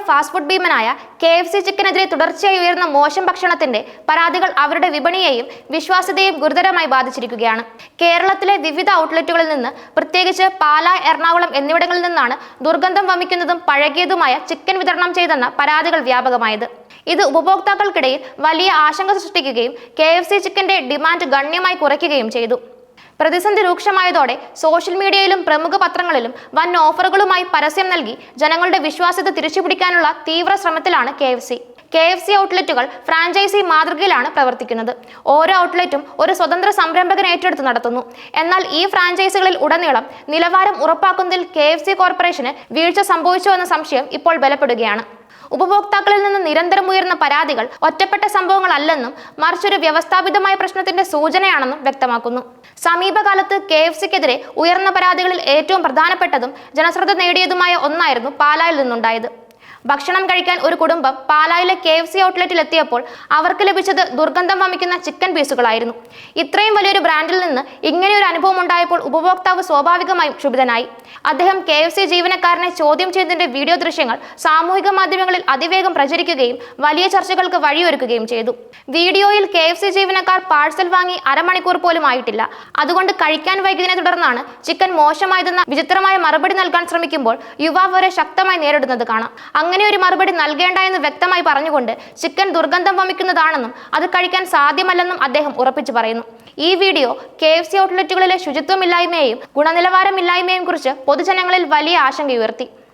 Fast food ഭീമനായ KFC ചിക്കനെതിരെ തുടർച്ചയായി ഉയർന്ന മോശം ഭക്ഷണത്തിന്റെ പരാതികൾ അവരുടെ വിപണിയെയും വിശ്വാസ്യതയെയും ഗുരുതരമായി ബാധിച്ചിരിക്കുകയാണ്. കേരളത്തിലെ വിവിധ ഔട്ട്ലെറ്റുകളിൽ നിന്ന്, പ്രത്യേകിച്ച് പാല, എറണാകുളം എന്നിവിടങ്ങളിൽ നിന്നാണ് ദുർഗന്ധം വമിക്കുന്നതും പഴകിയതുമായ ചിക്കൻ വിതരണം ചെയ്തെന്ന പരാതികൾ വ്യാപകമായത്. ഇത് ഉപഭോക്താക്കൾക്കിടയിൽ വലിയ ആശങ്ക സൃഷ്ടിക്കുകയും KFC ചിക്കന്റെ ഡിമാൻഡ് ഗണ്യമായി കുറയ്ക്കുകയും ചെയ്തു. പ്രതിസന്ധി രൂക്ഷമായതോടെ സോഷ്യൽ മീഡിയയിലും പ്രമുഖ പത്രങ്ങളിലും വൻ ഓഫറുകളുമായി പരസ്യം നൽകി ജനങ്ങളുടെ വിശ്വാസ്യത തിരിച്ചുപിടിക്കാനുള്ള തീവ്ര ശ്രമത്തിലാണ് KFC ഔട്ട്ലെറ്റുകൾ ഫ്രാഞ്ചൈസി മാതൃകയിലാണ് പ്രവർത്തിക്കുന്നത്. ഓരോ ഔട്ട്ലെറ്റും ഒരു സ്വതന്ത്ര സംരംഭകൻ ഏറ്റെടുത്ത് നടത്തുന്നു. എന്നാൽ ഈ ഫ്രാഞ്ചൈസികളിൽ ഉടനീളം നിലവാരം ഉറപ്പാക്കുന്നതിൽ KFC കോർപ്പറേഷന് വീഴ്ച സംഭവിച്ചുവെന്ന സംശയം ഇപ്പോൾ ബലപ്പെടുകയാണ്. ഉപഭോക്താക്കളിൽ നിന്ന് നിരന്തരം ഉയർന്ന പരാതികൾ ഒറ്റപ്പെട്ട സംഭവങ്ങളല്ലെന്നും മറിച്ചൊരു വ്യവസ്ഥാപിതമായ പ്രശ്നത്തിന്റെ സൂചനയാണെന്നും വ്യക്തമാക്കുന്നു. സമീപകാലത്ത് KFCക്കെതിരെ ഉയർന്ന പരാതികളിൽ ഏറ്റവും പ്രധാനപ്പെട്ടതും ജനശ്രദ്ധ നേടിയതുമായ ഒന്നായിരുന്നു പാലായിൽ നിന്നുണ്ടായത്. ഭക്ഷണം കഴിക്കാൻ ഒരു കുടുംബം പാലായിലെ KFC ഔട്ട്ലെറ്റിൽ എത്തിയപ്പോൾ അവർക്ക് ലഭിച്ചത് ദുർഗന്ധം വമിക്കുന്ന ചിക്കൻ പീസുകളായിരുന്നു. ഇത്രയും വലിയൊരു ബ്രാൻഡിൽ നിന്ന് ഇങ്ങനെയൊരു അനുഭവം ഉണ്ടായപ്പോൾ ഉപഭോക്താവ് സ്വാഭാവികമായും ക്ഷുഭിതനായി. അദ്ദേഹം KFC ജീവനക്കാരനെ ചോദ്യം ചെയ്തതിന്റെ വീഡിയോ ദൃശ്യങ്ങൾ സാമൂഹിക മാധ്യമങ്ങളിൽ അതിവേഗം പ്രചരിക്കുകയും വലിയ ചർച്ചകൾക്ക് വഴിയൊരുക്കുകയും ചെയ്തു. വീഡിയോയിൽ KFC ജീവനക്കാർ പാഴ്സൽ വാങ്ങി അരമണിക്കൂർ പോലും ആയിട്ടില്ല, അതുകൊണ്ട് കഴിക്കാൻ വൈകിയതിനെ തുടർന്നാണ് ചിക്കൻ മോശമായതെന്ന വിചിത്രമായ മറുപടി നൽകാൻ ശ്രമിക്കുമ്പോൾ യുവാവ് വരെ ശക്തമായി നേരിടുന്നത് കാണാം. അങ്ങനെ ഒരു മറുപടി നൽകേണ്ട എന്ന് വ്യക്തമായി പറഞ്ഞുകൊണ്ട് ചിക്കൻ ദുർഗന്ധം വമിക്കുന്നതാണെന്നും അത് കഴിക്കാൻ സാധ്യമല്ലെന്നും അദ്ദേഹം ഉറപ്പിച്ചു പറയുന്നു. ഈ വീഡിയോ KFC ഔട്ട്ലെറ്റുകളിലെ ശുചിത്വമില്ലായ്മയെയും ഗുണനിലവാരമില്ലായ്മയെയും കുറിച്ച് പൊതുജനങ്ങളിൽ വലിയ ആശങ്കയുയർത്തി.